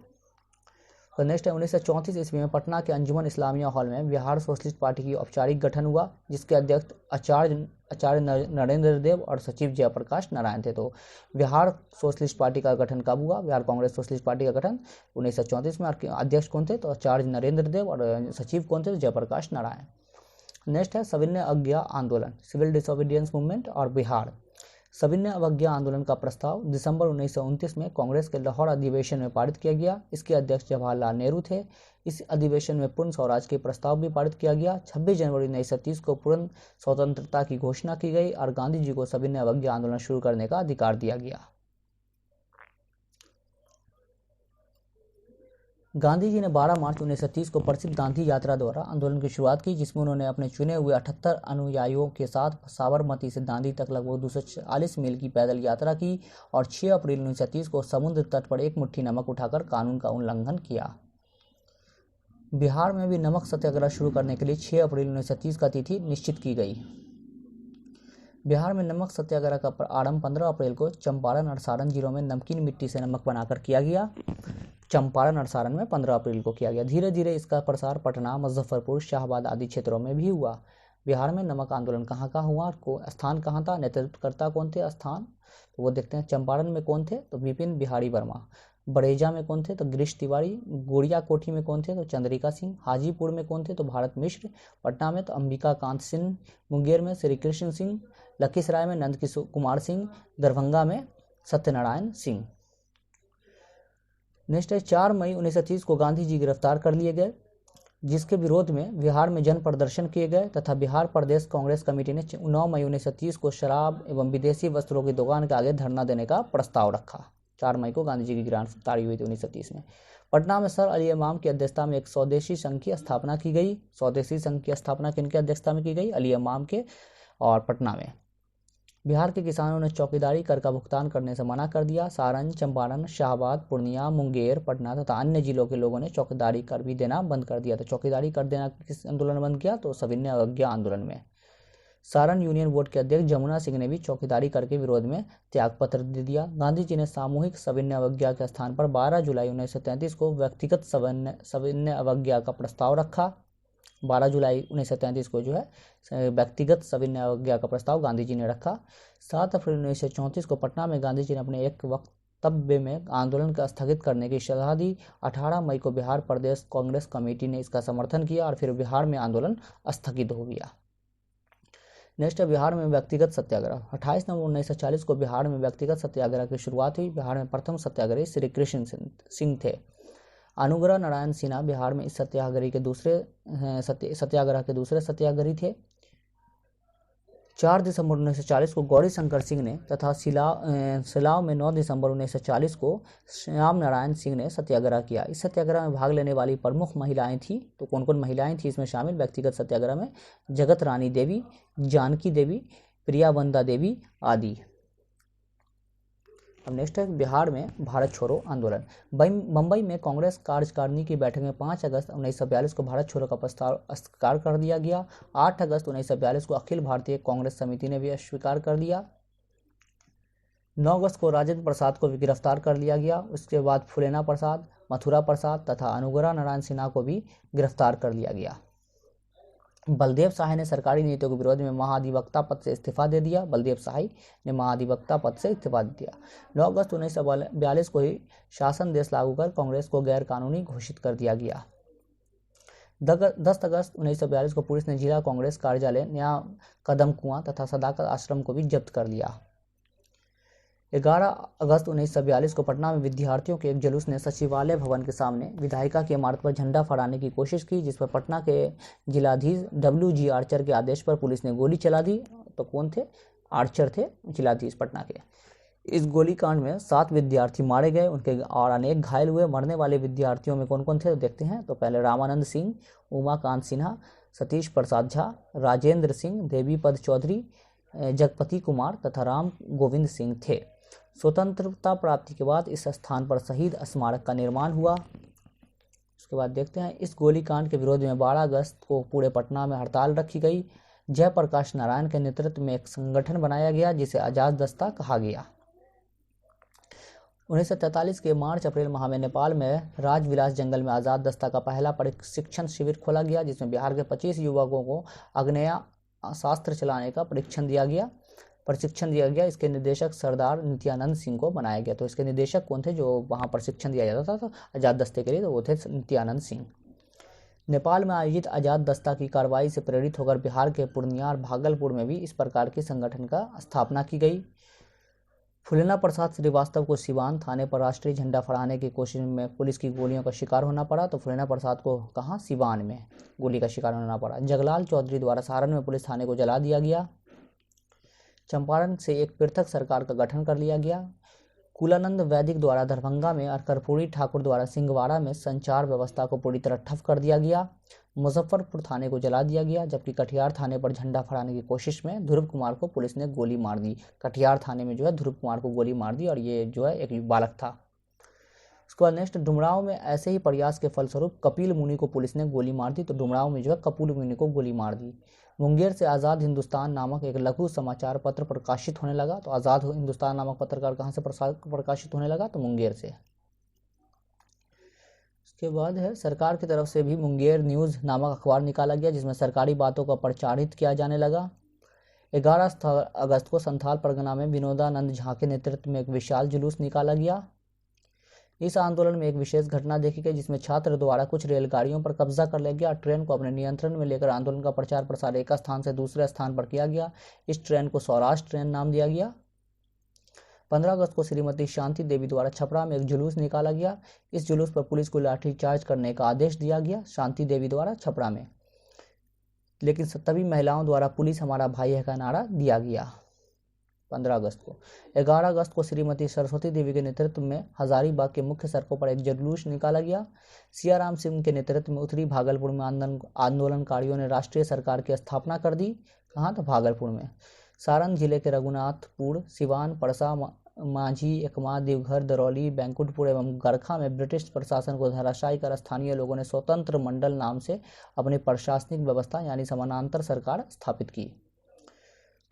तो नेक्स्ट है 1934 ईस्वी में पटना के अंजुमन इस्लामिया हॉल में बिहार सोशलिस्ट पार्टी की औपचारिक गठन हुआ, जिसके अध्यक्ष आचार्य नरेंद्र देव और सचिव जयप्रकाश नारायण थे। तो बिहार सोशलिस्ट पार्टी का गठन कब हुआ, बिहार कांग्रेस सोशलिस्ट पार्टी का गठन 1934 में। और अध्यक्ष कौन थे, तो आचार्य नरेंद्र देव और सचिव कौन थे, तो जयप्रकाश नारायण। नेक्स्ट है सविनय अवज्ञा आंदोलन, सिविल डिसोबीडियंस मूवमेंट और बिहार। सविनय अवज्ञा आंदोलन का प्रस्ताव दिसंबर 1929 में कांग्रेस के लाहौर अधिवेशन में पारित किया गया। इसके अध्यक्ष जवाहरलाल नेहरू थे। इस अधिवेशन में पूर्ण स्वराज के प्रस्ताव भी पारित किया गया। 26 जनवरी 1930 को पूर्ण स्वतंत्रता की घोषणा की गई और गांधी जी को सविनय अवज्ञा आंदोलन शुरू करने का अधिकार दिया गया। गांधी जी ने 12 मार्च 1930 को प्रसिद्ध गांधी यात्रा द्वारा आंदोलन की शुरुआत की, जिसमें उन्होंने अपने चुने हुए 78 अनुयायियों के साथ साबरमती से दांडी तक लगभग 240 मील की पैदल यात्रा की और 6 अप्रैल 1930 को समुद्र तट पर एक मुट्ठी नमक उठाकर कानून का उल्लंघन किया। बिहार में भी नमक सत्याग्रह शुरू करने के लिए 6 अप्रैल 1930 का तिथि निश्चित की गई। बिहार में नमक सत्याग्रह का आरंभ 15 अप्रैल को चंपारण और सारण जिलों में नमकीन मिट्टी से नमक बनाकर किया गया। चंपारण और सारण में 15 अप्रैल को किया गया। धीरे धीरे इसका प्रसार पटना, मुजफ्फरपुर, शाहबाद आदि क्षेत्रों में भी हुआ। बिहार में नमक आंदोलन कहाँ कहाँ हुआ, स्थान कहाँ था, नेतृत्वकर्ता कौन थे, स्थान तो वो देखते हैं। चंपारण में कौन थे, तो विपिन बिहारी वर्मा। बरेजा में कौन थे? तो गिरीश तिवारी। गोड़िया कोठी में कौन थे? तो चंद्रिका सिंह। हाजीपुर में कौन थे? तो भारत मिश्र। पटना में तो अंबिका कांत सिंह। मुंगेर में श्री कृष्ण सिंह। लखीसराय में नंद किशोर कुमार सिंह। दरभंगा में सत्यनारायण सिंह। नेक्स्ट है 4 मई 1930 को गांधी जी गिरफ्तार कर लिए गए, जिसके विरोध में बिहार में जन प्रदर्शन किए गए तथा बिहार प्रदेश कांग्रेस कमेटी ने 9 मई 1930 को शराब एवं विदेशी वस्त्रों की दुकान के आगे धरना देने का प्रस्ताव रखा। 4 मई को गांधी जी की गिरफ्तारी हुई थी 1930 में। पटना में सर अली इमाम की अध्यक्षता में एक स्वदेशी संघ की स्थापना की गई। स्वदेशी संघ की स्थापना किनके अध्यक्षता में की गई? अली इमाम के। और पटना में बिहार के किसानों ने चौकीदारी कर का भुगतान करने से मना कर दिया। सारण, चंपारण, शाहाबाद, पूर्णिया, मुंगेर, पटना तथा अन्य जिलों के लोगों ने चौकीदारी कर भी देना बंद कर दिया। तो चौकीदारी कर देना किस आंदोलन में बंद किया? तो सविनय अवज्ञा आंदोलन में। सारण यूनियन बोर्ड के अध्यक्ष जमुना सिंह ने भी चौकीदारी कर के विरोध में त्यागपत्र दे दिया। गांधी जी ने सामूहिक सविनय अवज्ञा के स्थान पर 12 जुलाई 1933 को व्यक्तिगत सविनय अवज्ञा का प्रस्ताव रखा। 12 जुलाई 1933 को जो है व्यक्तिगत सविनय अवज्ञा का प्रस्ताव गांधी जी ने रखा। 7 अप्रैल 1934 को पटना में गांधी जी ने अपने एक वक्तव्य में आंदोलन का स्थगित करने की सलाह दी। 18 मई को बिहार प्रदेश कांग्रेस कमेटी ने इसका समर्थन किया और फिर बिहार में आंदोलन स्थगित हो गया। नेक्स्ट है बिहार में व्यक्तिगत सत्याग्रह। 28 नवंबर 1940 को बिहार में व्यक्तिगत सत्याग्रह की शुरुआत हुई। बिहार में प्रथम सत्याग्रही श्री कृष्ण सिंह थे। अनुग्रह नारायण सिन्हा बिहार में इस सत्याग्रह के दूसरे सत्याग्रही थे। 4 दिसंबर 1940 को गौरी शंकर सिंह ने तथा सिलाव में 9 दिसंबर 1940 को श्याम नारायण सिंह ने सत्याग्रह किया। इस सत्याग्रह में भाग लेने वाली प्रमुख महिलाएं थी। तो कौन कौन महिलाएं थी इसमें शामिल व्यक्तिगत सत्याग्रह में? जगत रानी देवी, जानकी देवी, प्रियावंदा देवी आदि। अब नेक्स्ट है बिहार में भारत छोड़ो आंदोलन। बम्बई में कांग्रेस कार्यकारिणी की बैठक में 5 अगस्त 1942 को भारत छोड़ो का प्रस्ताव अस्वीकार कर दिया गया। 8 अगस्त 1942 को अखिल भारतीय कांग्रेस समिति ने भी अस्वीकार कर दिया। 9 अगस्त को राजेंद्र प्रसाद को भी गिरफ्तार कर लिया गया। उसके बाद फुलेना प्रसाद, मथुरा प्रसाद तथा अनुग्रह नारायण सिन्हा को भी गिरफ्तार कर लिया गया। बलदेव शाही ने सरकारी नीतियों के विरोध में महाधिवक्ता पद से इस्तीफा दे दिया। बलदेव शाही ने महाधिवक्ता पद से इस्तीफा दे दिया। 9 अगस्त 1942 को ही शासन देश लागू कर कांग्रेस को गैर कानूनी घोषित कर दिया गया। 10 अगस्त 1942 को पुलिस ने जिला कांग्रेस कार्यालय, नया कदम कुआं तथा सदाकत आश्रम को भी जब्त कर लिया। 11 अगस्त 1942 को पटना में विद्यार्थियों के एक जुलूस ने सचिवालय भवन के सामने विधायिका की इमारत पर झंडा फहराने की कोशिश की, जिस पर पटना के जिलाधीश WG आर्चर के आदेश पर पुलिस ने गोली चला दी। तो कौन थे? आर्चर थे जिलाधीश पटना के। इस गोलीकांड में 7 विद्यार्थी मारे गए, उनके और अनेक घायल हुए। मरने वाले विद्यार्थियों में कौन कौन थे तो देखते हैं। तो पहले रामानंद सिंह, उमाकांत सिन्हा, सतीश प्रसाद झा, राजेंद्र सिंह, देवीपद चौधरी, जगपति कुमार तथा राम गोविंद सिंह थे। स्वतंत्रता प्राप्ति के बाद इस स्थान पर शहीद स्मारक का निर्माण हुआ। उसके बाद देखते हैं इस गोलीकांड के विरोध में 12 अगस्त को पूरे पटना में हड़ताल रखी गई। जयप्रकाश नारायण के नेतृत्व में एक संगठन बनाया गया जिसे आजाद दस्ता कहा गया। 1943 के मार्च अप्रैल माह में नेपाल में राजविलास जंगल में आजाद दस्ता का पहला प्रशिक्षण शिविर खोला गया, जिसमें बिहार के 25 युवकों को आग्नेयास्त्र चलाने का प्रशिक्षण दिया गया। इसके निदेशक सरदार नित्यानंद सिंह को बनाया गया। तो इसके निदेशक कौन थे जो वहां प्रशिक्षण दिया जाता था आजाद दस्ते के लिए? तो वो थे नित्यानंद सिंह। नेपाल में आयोजित आजाद दस्ता की कार्रवाई से प्रेरित होकर बिहार के पूर्णिया और भागलपुर में भी इस प्रकार के संगठन का स्थापना की गई। फुलेना प्रसाद श्रीवास्तव को सिवान थाने पर राष्ट्रीय झंडा फहराने की कोशिश में पुलिस की गोलियों का शिकार होना पड़ा। तो फुलेना प्रसाद को कहाँ? सिवान में गोली का शिकार होना पड़ा। जगलाल चौधरी द्वारा सारण में पुलिस थाने को जला दिया गया। चंपारण से एक पृथक सरकार का गठन कर लिया गया। कुलानंद वैदिक द्वारा दरभंगा में और कर्पूरी ठाकुर द्वारा सिंहवाड़ा में संचार व्यवस्था को पूरी तरह ठप कर दिया गया। मुजफ्फरपुर थाने को जला दिया गया, जबकि कटिहार थाने पर झंडा फहराने की कोशिश में ध्रुव कुमार को पुलिस ने गोली मार दी। कटिहार थाने में जो है ध्रुव कुमार को गोली मार दी और ये जो है एक बालक था। उसके बाद नेक्स्ट डुमरांव में ऐसे ही प्रयास के फलस्वरूप कपिल मुनि को पुलिस ने गोली मार दी। तो डुमरांव में जो है कपिल मुनि को गोली मार दी। मुंगेर से आज़ाद हिंदुस्तान नामक एक लघु समाचार पत्र प्रकाशित होने लगा। तो आज़ाद हिंदुस्तान नामक पत्रकार कहाँ से प्रकाशित होने लगा? तो मुंगेर से। उसके बाद है सरकार की तरफ से भी मुंगेर न्यूज़ नामक अखबार निकाला गया, जिसमें सरकारी बातों का प्रचारित किया जाने लगा। 11 अगस्त को संथाल परगना में विनोदानंद झा के नेतृत्व में एक विशाल जुलूस निकाला गया। इस आंदोलन में एक विशेष घटना देखी गई जिसमें छात्र द्वारा कुछ रेलगाड़ियों पर कब्जा कर लिया गया। ट्रेन को अपने नियंत्रण में लेकर आंदोलन का प्रचार प्रसार एक स्थान से दूसरे स्थान पर किया गया। इस ट्रेन को सौराष्ट्र ट्रेन नाम दिया गया। 15 अगस्त को श्रीमती शांति देवी द्वारा छपरा में एक जुलूस निकाला गया। इस जुलूस पर पुलिस को लाठीचार्ज करने का आदेश दिया गया शांति देवी द्वारा छपरा में, लेकिन तभी महिलाओं द्वारा पुलिस हमारा भाई है का नारा दिया गया। 15 अगस्त को 11 अगस्त को श्रीमती सरस्वती देवी के नेतृत्व में हजारीबाग के मुख्य सड़कों पर एक जुलूस निकाला गया। सियाराम सिंह के नेतृत्व में उत्तरी भागलपुर में आंदोलनकारियों ने राष्ट्रीय सरकार की स्थापना कर दी। कहाँ? तो भागलपुर में। सारण जिले के रघुनाथपुर, सिवान, परसा, मांझी, एकमा, देवघर, दरौली, बैंकुटपुर एवं गरखा में ब्रिटिश प्रशासन को धराशायी कर स्थानीय लोगों ने स्वतंत्र मंडल नाम से अपनी प्रशासनिक व्यवस्था यानी समानांतर सरकार स्थापित की।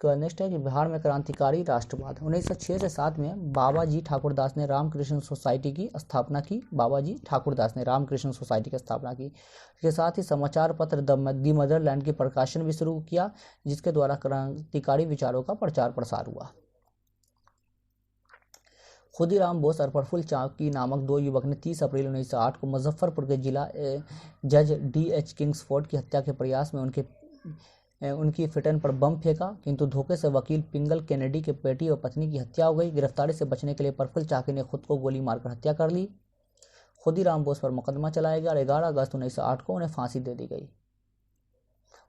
नेक्स्ट है कि बिहार में क्रांतिकारी राष्ट्रवाद। 1906 से 7 में बाबाजी ठाकुरदास ने रामकृष्ण सोसाइटी की स्थापना की। बाबाजी ठाकुरदास ने रामकृष्ण सोसाइटी की स्थापना की। इसके साथ ही समाचार पत्र दी मदरलैंड की प्रकाशन भी शुरू किया, जिसके द्वारा क्रांतिकारी विचारों का प्रचार प्रसार हुआ। खुदीराम बोस और प्रफुल्ल चाकी नामक दो युवक ने 30 अप्रैल 1908 को मुजफ्फरपुर के जिला जज D.H. किंग्सफोर्ड की हत्या के प्रयास में उनकी फिटन पर बम फेंका, किंतु धोखे से वकील पिंगल केनेडी के बेटी और पत्नी की हत्या हो गई। गिरफ्तारी से बचने के लिए प्रफुल्ल चाकी ने खुद को गोली मारकर हत्या कर ली। खुदीराम बोस पर मुकदमा चलाया गया और 11 अगस्त 1908 को उन्हें फांसी दे दी गई।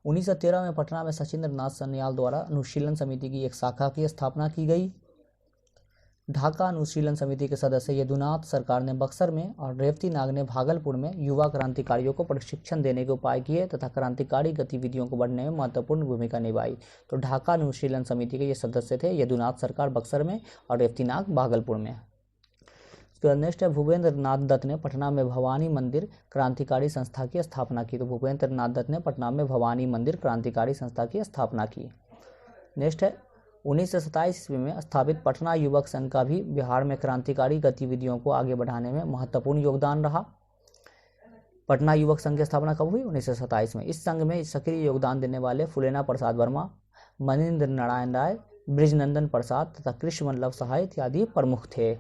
1913 में पटना में सचिंद्र नाथ सन्याल द्वारा अनुशीलन समिति की एक शाखा की स्थापना की गई। ढाका अनुशीलन समिति के सदस्य यदुनाथ सरकार ने बक्सर में और रेवती नाग ने भागलपुर में युवा क्रांतिकारियों को प्रशिक्षण देने के उपाय किए तथा क्रांतिकारी गतिविधियों को बढ़ने में महत्वपूर्ण भूमिका निभाई। तो ढाका अनुशीलन समिति के ये सदस्य थे यदुनाथ सरकार बक्सर में और रेवती नाग भागलपुर में। उसके बाद नेक्स्ट है भूपेंद्र नाथ दत्त ने पटना में भवानी मंदिर क्रांतिकारी संस्था की स्थापना की। तो भूपेंद्र नाथ दत्त ने पटना में भवानी मंदिर क्रांतिकारी संस्था की स्थापना की। नेक्स्ट है 1927 ईस्वी में स्थापित पटना युवक संघ का भी बिहार में क्रांतिकारी गतिविधियों को आगे बढ़ाने में महत्वपूर्ण योगदान रहा। पटना युवक संघ की स्थापना कब हुई? 1927 में। इस संघ में सक्रिय योगदान देने वाले फुलेना प्रसाद वर्मा, मनीन्द्र नारायण राय, ब्रिजनंदन प्रसाद तथा कृष्ण वल्लभ सहाय इत्यादि प्रमुख थे।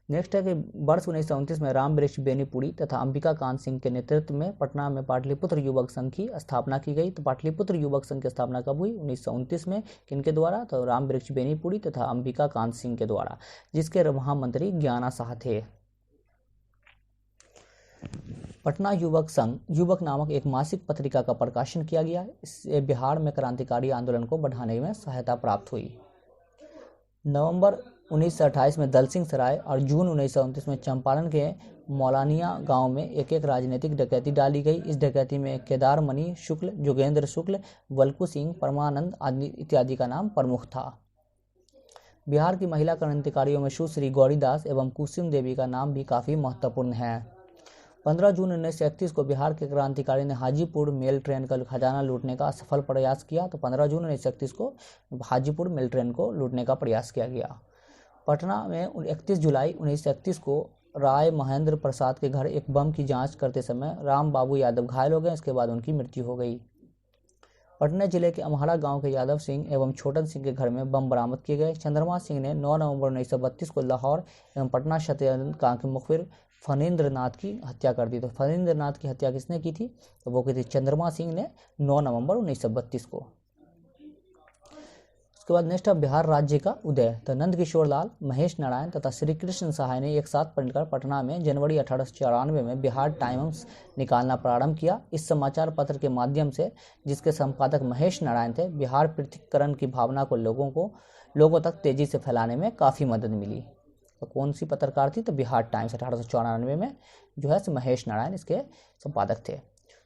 नेक्स्ट है कि वर्ष 1929 में राम वृक्ष बेनीपुरी तथा अंबिका कांत सिंह के नेतृत्व में पटना में पाटलिपुत्र युवक संघ की स्थापना की गई। तो पाटलिपुत्र युवक संघ की स्थापना कब हुई? 1929 में। किनके द्वारा? तो राम वृक्ष बेनीपुरी तथा अंबिका कांत सिंह के द्वारा, जिसके महामंत्री ज्ञाना शाह थे। पटना युवक संघ युवक नामक एक मासिक पत्रिका का प्रकाशन किया गया। इससे बिहार में क्रांतिकारी आंदोलन को बढ़ाने में सहायता प्राप्त हुई। नवंबर 1928 में दलसिंह सराय और जून 1929 में चंपारण के मौलानिया गांव में एक राजनीतिक डकैती डाली गई। इस डकैती में केदार मणि शुक्ल, जोगेंद्र शुक्ल, वल्कू सिंह, परमानंद आदि इत्यादि का नाम प्रमुख था। बिहार की महिला क्रांतिकारियों में सुश्री गौरीदास एवं कुसुम देवी का नाम भी काफ़ी महत्वपूर्ण है। 15 जून 1931 को बिहार के क्रांतिकारी ने हाजीपुर मेल ट्रेन का खजाना लूटने का सफल प्रयास किया। तो 15 जून 1931 को हाजीपुर मेल ट्रेन को लूटने का प्रयास किया गया। पटना में 31 जुलाई 1931 को राय महेंद्र प्रसाद के घर एक बम की जांच करते समय राम बाबू यादव घायल हो गए। इसके बाद उनकी मृत्यु हो गई। पटना जिले के अम्हाड़ा गांव के यादव सिंह एवं छोटन सिंह के घर में बम बरामद किए गए। चंद्रमा सिंह ने 9 नवंबर 1932 को लाहौर एवं पटना सत्येंद्र के मुखबिर फणींद्र नाथ की हत्या कर दी। तो फणींद्र नाथ की हत्या किसने की थी? तो वो की थी चंद्रमा सिंह ने 9 नवंबर 1932 को। उसके बाद नेक्स्ट है बिहार राज्य का उदय। तो नंद किशोर लाल, महेश नारायण तथा श्री कृष्ण सहाय ने एक साथ मिलकर पटना में जनवरी 1894 में बिहार टाइम्स निकालना प्रारंभ किया। इस समाचार पत्र के माध्यम से, जिसके संपादक महेश नारायण थे, बिहार पृथक्करण की भावना को लोगों तक तेजी से फैलाने में काफ़ी मदद मिली। तो कौन सी पत्रकार थी? तो बिहार टाइम्स 1894 में जो है महेश नारायण इसके संपादक थे।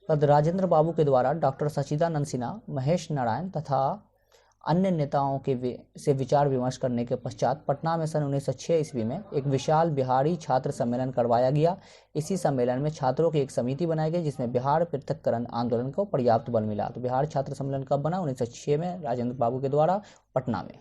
तद राजेंद्र बाबू के द्वारा डॉक्टर सच्चिदानंद सिन्हा, महेश नारायण तथा अन्य नेताओं से विचार विमर्श करने के पश्चात पटना में सन 1906 ईस्वी में एक विशाल बिहारी छात्र सम्मेलन करवाया गया। इसी सम्मेलन में छात्रों की एक समिति बनाई गई जिसमें बिहार पृथक्करण आंदोलन को पर्याप्त बल मिला। तो बिहार छात्र सम्मेलन कब बना? 1906 में राजेंद्र बाबू के द्वारा पटना में।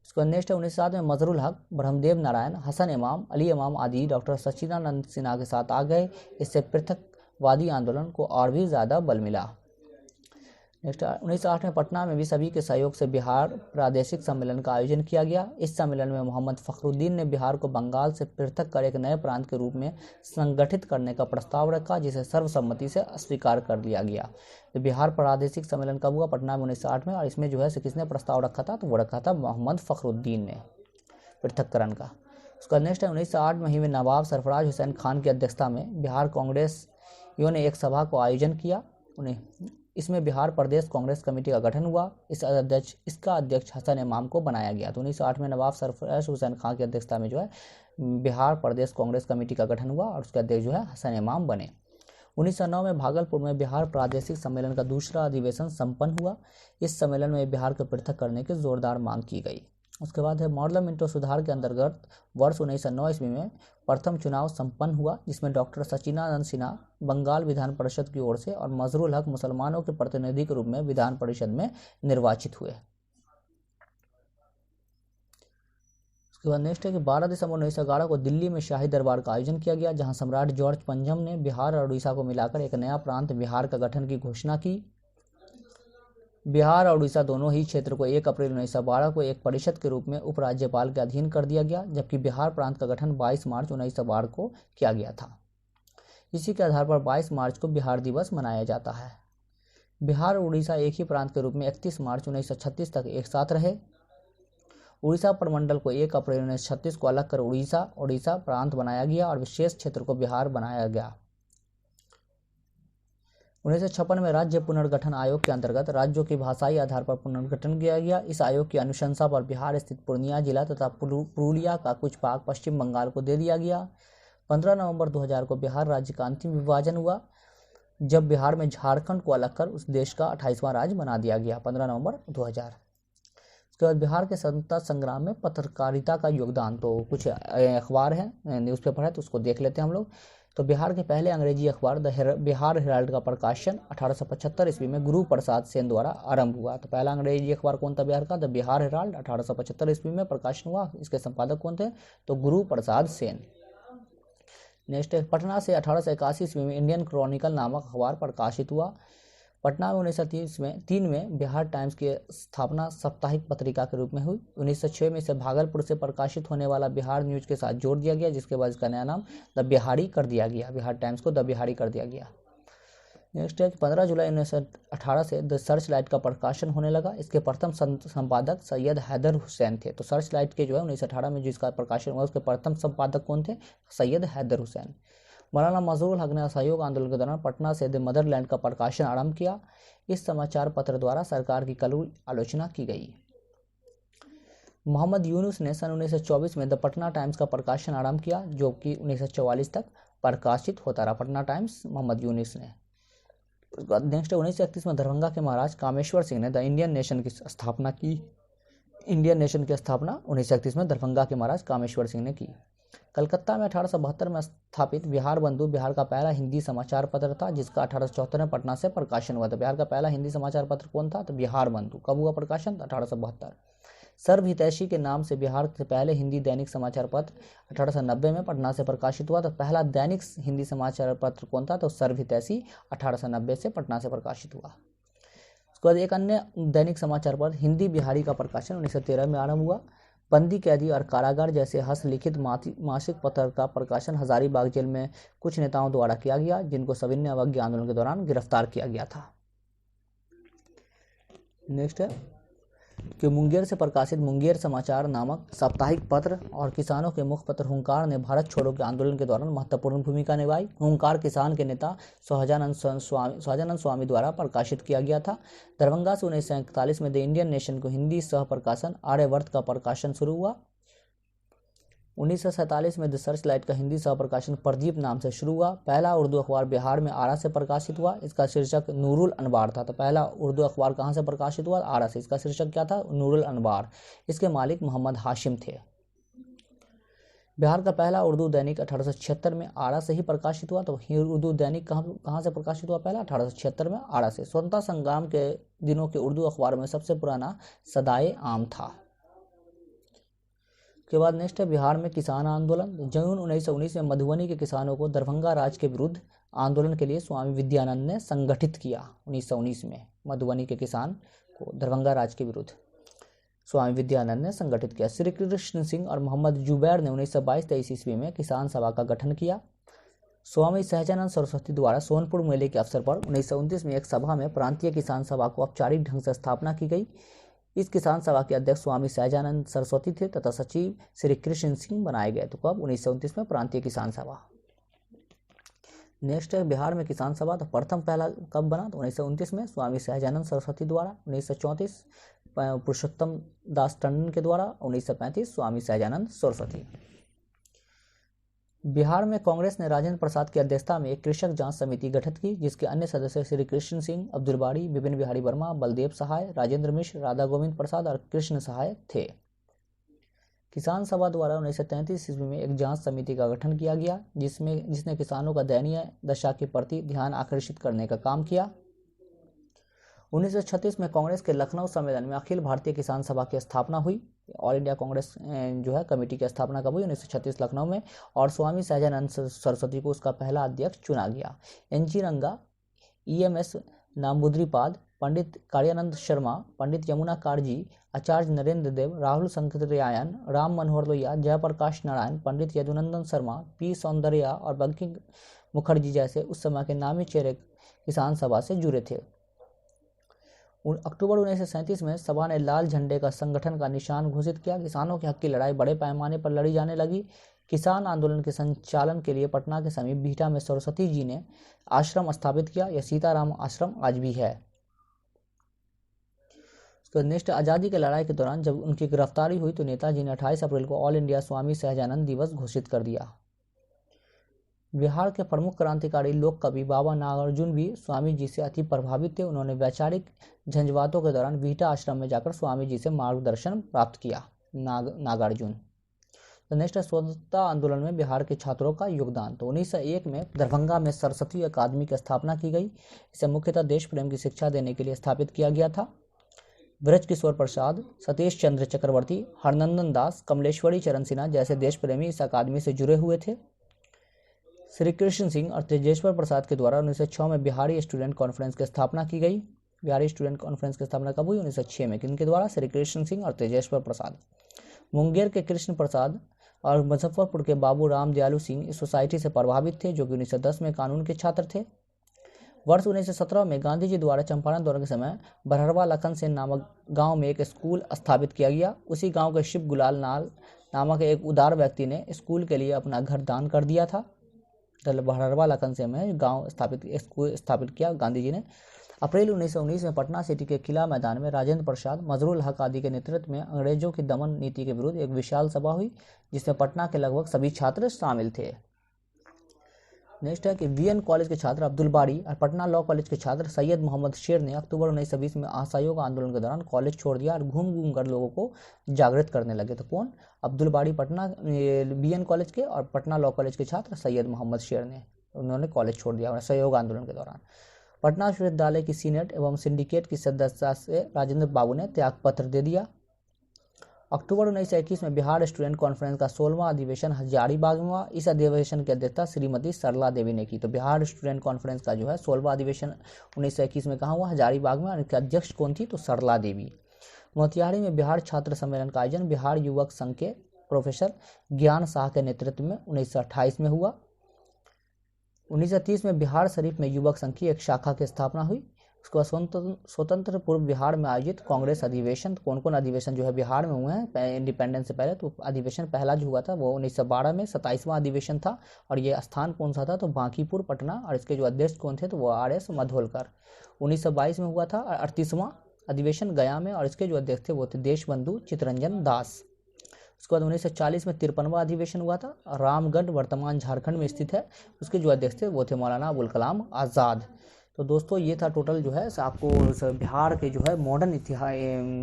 उसके बाद नेक्स्ट है 1907 में मजरुल हक, ब्रह्मदेव नारायण, हसन इमाम, अली इमाम आदि डॉक्टर सच्चिदानंद सिन्हा के साथ आ गए। इससे पृथकवादी आंदोलन को और भी ज़्यादा बल मिला। नेक्स्ट 1908 में पटना में भी सभी के सहयोग से बिहार प्रादेशिक सम्मेलन का आयोजन किया गया। इस सम्मेलन में मोहम्मद फखरुद्दीन ने बिहार को बंगाल से पृथक कर एक नए प्रांत के रूप में संगठित करने का प्रस्ताव रखा, जिसे सर्वसम्मति से अस्वीकार कर लिया गया। तो बिहार प्रादेशिक सम्मेलन कब हुआ? पटना में 1908 में। और इसमें जो है किसने प्रस्ताव रखा था? तो वो रखा था मोहम्मद फखरुद्दीन ने पृथककरण का। उसका नेक्स्ट है 1908 में ही में नवाब सरफराज हुसैन खान की अध्यक्षता में बिहार कांग्रेसियों ने एक सभा को आयोजन किया। इसमें बिहार प्रदेश कांग्रेस कमेटी का गठन हुआ। इसका अध्यक्ष हसन इमाम को बनाया गया। तो 1908 में नवाब सरफराज हुसैन खान की अध्यक्षता में जो है बिहार प्रदेश कांग्रेस कमेटी का गठन हुआ और उसके अध्यक्ष जो है हसन इमाम बने। 1909 में भागलपुर में बिहार प्रादेशिक सम्मेलन का दूसरा अधिवेशन संपन्न हुआ। इस सम्मेलन में बिहार को पृथक करने की जोरदार मांग की गई। उसके बाद है मॉडल मिंटो सुधार के अंतर्गत वर्ष 1909 ईस्वी में प्रथम चुनाव संपन्न हुआ, जिसमें डॉक्टर सचिदानंद सिन्हा बंगाल विधान परिषद की ओर से और मजरूल हक मुसलमानों के प्रतिनिधि के रूप में विधान परिषद में निर्वाचित हुए। उसके बाद नेक्स्ट है कि 12 दिसंबर 1911 को दिल्ली में शाही दरबार का आयोजन किया गया, जहां सम्राट जॉर्ज पंचम ने बिहार और उड़ीसा को मिलाकर एक नया प्रांत बिहार का गठन की घोषणा की। बिहार और उड़ीसा दोनों ही क्षेत्र को 1 अप्रैल 1912 को एक परिषद के रूप में उपराज्यपाल के अधीन कर दिया गया, जबकि बिहार प्रांत का गठन 22 मार्च 1912 को किया गया था। इसी के आधार पर 22 मार्च को बिहार दिवस मनाया जाता है। बिहार और उड़ीसा एक ही प्रांत के रूप में 31 मार्च 1936 तक एक साथ रहे। उड़ीसा प्रमंडल को 1 अप्रैल 1936 को अलग कर उड़ीसा प्रांत बनाया गया और विशेष क्षेत्र को बिहार बनाया गया। 1956 में राज्य पुनर्गठन आयोग के अंतर्गत राज्यों की भाषाई आधार पर पुनर्गठन किया गया। इस आयोग की अनुशंसा पर बिहार स्थित पूर्णिया जिला तथा पुरुलिया का कुछ भाग पश्चिम बंगाल को दे दिया गया। 15 नवंबर 2000 को बिहार राज्य का अंतिम विभाजन हुआ, जब बिहार में झारखंड को अलग कर उस देश का 28वां राज्य बना दिया गया 15 नवंबर 2000। उसके बाद बिहार के स्वतंत्रता संग्राम में पत्रकारिता का योगदान, तो कुछ अखबार है, न्यूज़पेपर है, तो उसको देख लेते हैं हम लोग। तो बिहार के पहले अंग्रेजी अखबार बिहार हेराल्ड का प्रकाशन 1875 ईस्वी में गुरु प्रसाद सेन द्वारा आरंभ हुआ। तो पहला अंग्रेजी अखबार कौन था बिहार का? द बिहार हेराल्ड 1875 ईस्वी में प्रकाशन हुआ। इसके संपादक कौन थे? तो गुरु प्रसाद सेन। नेक्स्ट है पटना से 1881 ईस्वी में इंडियन क्रॉनिकल नामक अखबार प्रकाशित हुआ। पटना में 1903 में बिहार टाइम्स की स्थापना साप्ताहिक पत्रिका के रूप में हुई। 1906 में इसे भागलपुर से प्रकाशित होने वाला बिहार न्यूज के साथ जोड़ दिया गया, जिसके बाद इसका नया नाम द बिहारी कर दिया गया। बिहार टाइम्स को द बिहारी कर दिया गया। नेक्स्ट है 15 जुलाई 1918 से द सर्च लाइट का प्रकाशन होने लगा। इसके प्रथम संपादक सैयद हैदर हुसैन थे। तो सर्च लाइट के जो है 1918 में जिसका प्रकाशन हुआ उसके प्रथम संपादक कौन थे? सैयद हैदर हुसैन। मौलाना मजरूल हक ने असहयोग आंदोलन के दौरान पटना से द मदरलैंड का प्रकाशन आरंभ किया। इस समाचार पत्र द्वारा सरकार की कड़वी आलोचना की गई। मोहम्मद यूनुस ने सन 1924 में द पटना टाइम्स का प्रकाशन आरंभ किया, जो कि 1944 तक प्रकाशित होता रहा। पटना टाइम्स मोहम्मद यूनुस ने। नेक्स्ट 1931 में दरभंगा के महाराज कामेश्वर सिंह ने द इंडियन नेशन की स्थापना की। इंडियन नेशन की स्थापना 1931 में दरभंगा के महाराज कामेश्वर सिंह ने की। कलकत्ता में 1872 में स्थापित बिहार बंधु बिहार का पहला हिंदी समाचार पत्र था, जिसका 1874 में पटना से प्रकाशन हुआ था। बिहार का पहला हिंदी समाचार पत्र कौन था? तो बिहार बंधु। कब हुआ प्रकाशन? 1872। सर्वहितैषी के नाम से बिहार के पहले हिंदी दैनिक समाचार पत्र 1890 में पटना से प्रकाशित हुआ। तो पहला दैनिक हिंदी समाचार पत्र कौन था? तो सर्वहितैषी 1890 से पटना से प्रकाशित हुआ। उसके बाद एक अन्य दैनिक समाचार पत्र हिंदी बिहारी का प्रकाशन 1913 में आरंभ हुआ। बंदी, कैदी और कारागार जैसे हस्तलिखित मासिक पत्र का प्रकाशन हजारीबाग जेल में कुछ नेताओं द्वारा किया गया, जिनको सविनय अवज्ञा आंदोलन के दौरान गिरफ्तार किया गया था। नेक्स्ट है कि मुंगेर से प्रकाशित मुंगेर समाचार नामक साप्ताहिक पत्र और किसानों के मुखपत्र हुंकार ने भारत छोड़ो के आंदोलन के दौरान महत्वपूर्ण भूमिका निभाई। हुंकार किसान के नेता सहजानंद स्वामी द्वारा प्रकाशित किया गया था। दरभंगा से 1941 में द इंडियन नेशन को हिंदी सह प्रकाशन आर्यवर्त का प्रकाशन शुरू हुआ। 1947 में द सर्च लाइट का हिंदी सह प्रकाशन प्रदीप नाम से शुरू हुआ। पहला उर्दू अखबार बिहार में आरा से प्रकाशित हुआ। इसका शीर्षक नूरुल अनवार था। तो पहला उर्दू अखबार कहाँ से प्रकाशित हुआ? आरा से। इसका शीर्षक क्या था? नूरुल अनवार। इसके मालिक मोहम्मद हाशिम थे। बिहार का पहला उर्दू दैनिक 1876 में आरा से ही प्रकाशित हुआ। तो उर्दू दैनिक कहाँ से प्रकाशित हुआ? पहला 1876 में आरा से। स्वतंत्रता संग्राम के दिनों के उर्दू अखबार में सबसे पुराना सदाए आम था। उसके बाद नेक्स्ट है बिहार में किसान आंदोलन। जून 1919 में मधुबनी के किसानों को दरभंगा राज के विरुद्ध आंदोलन के लिए स्वामी विद्यानंद ने संगठित किया। 1919 में मधुबनी के किसान को दरभंगा राज के विरुद्ध स्वामी विद्यानंद ने संगठित किया। श्री कृष्ण सिंह और मोहम्मद जुबैर ने 1922-23 ईस्वी में किसान सभा का गठन किया। स्वामी सहजानंद सरस्वती द्वारा सोनपुर मेले के अवसर पर 1929 में एक सभा में प्रांतीय किसान सभा को औपचारिक ढंग से स्थापना की गई। इस किसान सभा के अध्यक्ष स्वामी सहजानंद सरस्वती थे तथा सचिव श्री कृष्ण सिंह बनाए गए। तो कब? 1929 में प्रांतीय किसान सभा। नेक्स्ट है बिहार में किसान सभा। तो प्रथम पहला कब बना? तो 1929 में स्वामी सहजानंद सरस्वती द्वारा। 1934 पुरुषोत्तम दास टंडन के द्वारा। 1935 स्वामी सहजानंद सरस्वती। बिहार में कांग्रेस ने राजेंद्र प्रसाद की अध्यक्षता में एक कृषक जांच समिति गठित की, जिसके अन्य सदस्य श्री कृष्ण सिंह, अब्दुल बारी, विपिन बिहारी वर्मा, बलदेव सहाय, राजेंद्र मिश्र, राधा गोविंद प्रसाद और कृष्ण सहाय थे। किसान सभा द्वारा 1933 ईस्वी में एक जांच समिति का गठन किया गया, जिसने किसानों का दयनीय दशा के प्रति ध्यान आकर्षित करने का काम किया। 1936 में कांग्रेस के लखनऊ सम्मेलन में अखिल भारतीय किसान सभा की स्थापना हुई। ऑल इंडिया कांग्रेस जो है कमेटी की स्थापना कब हुई? 1936 लखनऊ में, और स्वामी सहजानंद सरस्वती को उसका पहला अध्यक्ष चुना गया। एन.जी. रंगा, ई.एम.एस. नाम्बुद्रिपाद, पंडित कार्यानंद शर्मा, पंडित यमुना कारजी, आचार्य नरेंद्र देव, राहुल शंकरयायन, राम मनोहर लोहिया, जयप्रकाश नारायण, पंडित यदुनंदन शर्मा, पी सौंदर्या और बंकिम मुखर्जी जैसे उस समय के नामी चेहरे किसान सभा से जुड़े थे। अक्टूबर 1937 में सभा ने लाल झंडे का संगठन का निशान घोषित किया। किसानों के हक की लड़ाई बड़े पैमाने पर लड़ी जाने लगी। किसान आंदोलन के संचालन के लिए पटना के समीप बिहटा में सरस्वती जी ने आश्रम स्थापित किया। यह सीताराम आश्रम आज भी है। तो नेक्स्ट, आज़ादी की लड़ाई के दौरान जब उनकी गिरफ्तारी हुई तो नेताजी ने 28 अप्रैल को ऑल इंडिया स्वामी सहजानंद दिवस घोषित कर दिया। बिहार के प्रमुख क्रांतिकारी लोक कवि बाबा नागार्जुन भी स्वामी जी से अति प्रभावित थे। उन्होंने वैचारिक झंझावातों के दौरान बिहटा आश्रम में जाकर स्वामी जी से मार्गदर्शन प्राप्त किया। नागार्जुन। तो नेक्स्ट है स्वतंत्रता आंदोलन में बिहार के छात्रों का योगदान। तो 1901 में दरभंगा में सरस्वती अकादमी की स्थापना की गई। इसे मुख्यतः देश प्रेम की शिक्षा देने के लिए स्थापित किया गया था। ब्रज किशोर प्रसाद, सतीश चंद्र चक्रवर्ती, हरनंदन दास, कमलेश्वरी चरण सिन्हा जैसे देश प्रेमी इस अकादमी से जुड़े हुए थे। श्री कृष्ण सिंह और तेजेश्वर प्रसाद के द्वारा 1906 में बिहारी स्टूडेंट कॉन्फ्रेंस की स्थापना की गई। बिहारी स्टूडेंट कॉन्फ्रेंस की स्थापना कब हुई? 1906 में। किनके द्वारा? श्री कृष्ण सिंह और तेजेश्वर प्रसाद। मुंगेर के कृष्ण प्रसाद और मुजफ्फरपुर के बाबू राम दयालु सिंह इस सोसाइटी से प्रभावित थे, जो कि 1910 में कानून के छात्र थे। वर्ष 1917 में गांधी जी द्वारा चंपारण दौरे के समय बरहरवा लखन सेन नामक गांव में एक स्कूल स्थापित किया गया। उसी गांव के शिव गुलाल नाल नामक एक उदार व्यक्ति ने स्कूल के लिए अपना घर दान कर दिया था। बरहरवा लखन सेन में गांव स्कूल स्थापित किया गांधी जी ने। अप्रैल 1919 में पटना सिटी के किला मैदान में राजेंद्र प्रसाद, मजरूल हक आदि के नेतृत्व में अंग्रेजों की दमन नीति के विरुद्ध एक विशाल सभा हुई, जिसमें पटना के लगभग सभी छात्र शामिल थे। नेक्स्ट है कि वीएन कॉलेज के छात्र अब्दुल बारी और पटना लॉ कॉलेज के छात्र सैयद मोहम्मद शेर ने अक्टूबर 1920 में असहयोग आंदोलन के दौरान कॉलेज छोड़ दिया और घूम घूम कर लोगों को जागृत करने लगे। तो कौन? अब्दुल बारी पटना वीएन कॉलेज के और पटना लॉ कॉलेज के छात्र सैयद मोहम्मद शेर ने उन्होंने कॉलेज छोड़ दिया असहयोग आंदोलन के दौरान। पटना विश्वविद्यालय की सीनेट एवं सिंडिकेट की सदस्यता से राजेंद्र बाबू ने त्यागपत्र दे दिया। अक्टूबर 1921 में बिहार स्टूडेंट कॉन्फ्रेंस का 16वां अधिवेशन हजारीबाग में हुआ। इस अधिवेशन की अध्यक्षता श्रीमती सरला देवी ने की। तो बिहार स्टूडेंट कॉन्फ्रेंस का जो है 16वां अधिवेशन 1921 में कहाँ हुआ? हजारीबाग में। और इसके अध्यक्ष कौन थी? तो सरला देवी। मोतिहारी में बिहार छात्र सम्मेलन का आयोजन बिहार युवक संघ के प्रोफेसर ज्ञान शाह के नेतृत्व में 1928 में हुआ। 1930 में बिहार शरीफ में युवक संघ की एक शाखा की स्थापना हुई। उसके बाद स्वतंत्र पूर्व बिहार में आयोजित कांग्रेस अधिवेशन। कौन कौन अधिवेशन जो है बिहार में हुए हैं इंडिपेंडेंस से पहले? तो अधिवेशन पहला जो हुआ था वो 1912 में 27वां अधिवेशन था। और ये स्थान कौन सा था? तो बांकीपुर पटना। और इसके जो अध्यक्ष कौन थे? तो वो आर.एस. मधोलकर। 1922 में हुआ था 38वां अधिवेशन गया में, और इसके जो अध्यक्ष थे वो थे देशबंधु चित्तरंजन दास। उसके बाद 1940 में 53वां अधिवेशन हुआ था। रामगढ़ वर्तमान झारखंड में स्थित है। उसके जो अध्यक्ष थे वो थे मौलाना अबुल कलाम आज़ाद। तो दोस्तों ये था टोटल जो है आपको बिहार के जो है मॉडर्न इतिहास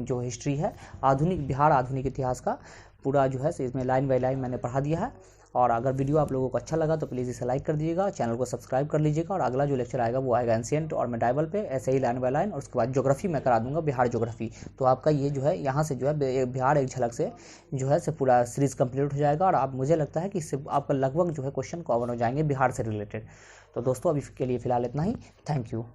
जो हिस्ट्री है आधुनिक बिहार आधुनिक इतिहास का पूरा जो है इसमें लाइन बाय लाइन मैंने पढ़ा दिया है। और अगर वीडियो आप लोगों को अच्छा लगा तो प्लीज़ इसे लाइक कर दीजिएगा, चैनल को सब्सक्राइब कर लीजिएगा। और अगला जो लेक्चर आएगा वो आएगा एंशिएंट और मेडाइवल पे, ऐसे ही लाइन बाय लाइन। और उसके बाद ज्योग्राफी मैं करा दूंगा, बिहार ज्योग्राफी। तो आपका ये जो है यहाँ से जो है बिहार एक झलक से जो है से पूरा सीरीज़ कंप्लीट हो जाएगा। और आप मुझे लगता है कि इससे आपका लगभग जो है क्वेश्चन कवर हो जाएंगे बिहार से रिलेटेड। तो दोस्तों अभी के लिए फ़िलहाल इतना ही। Thank you.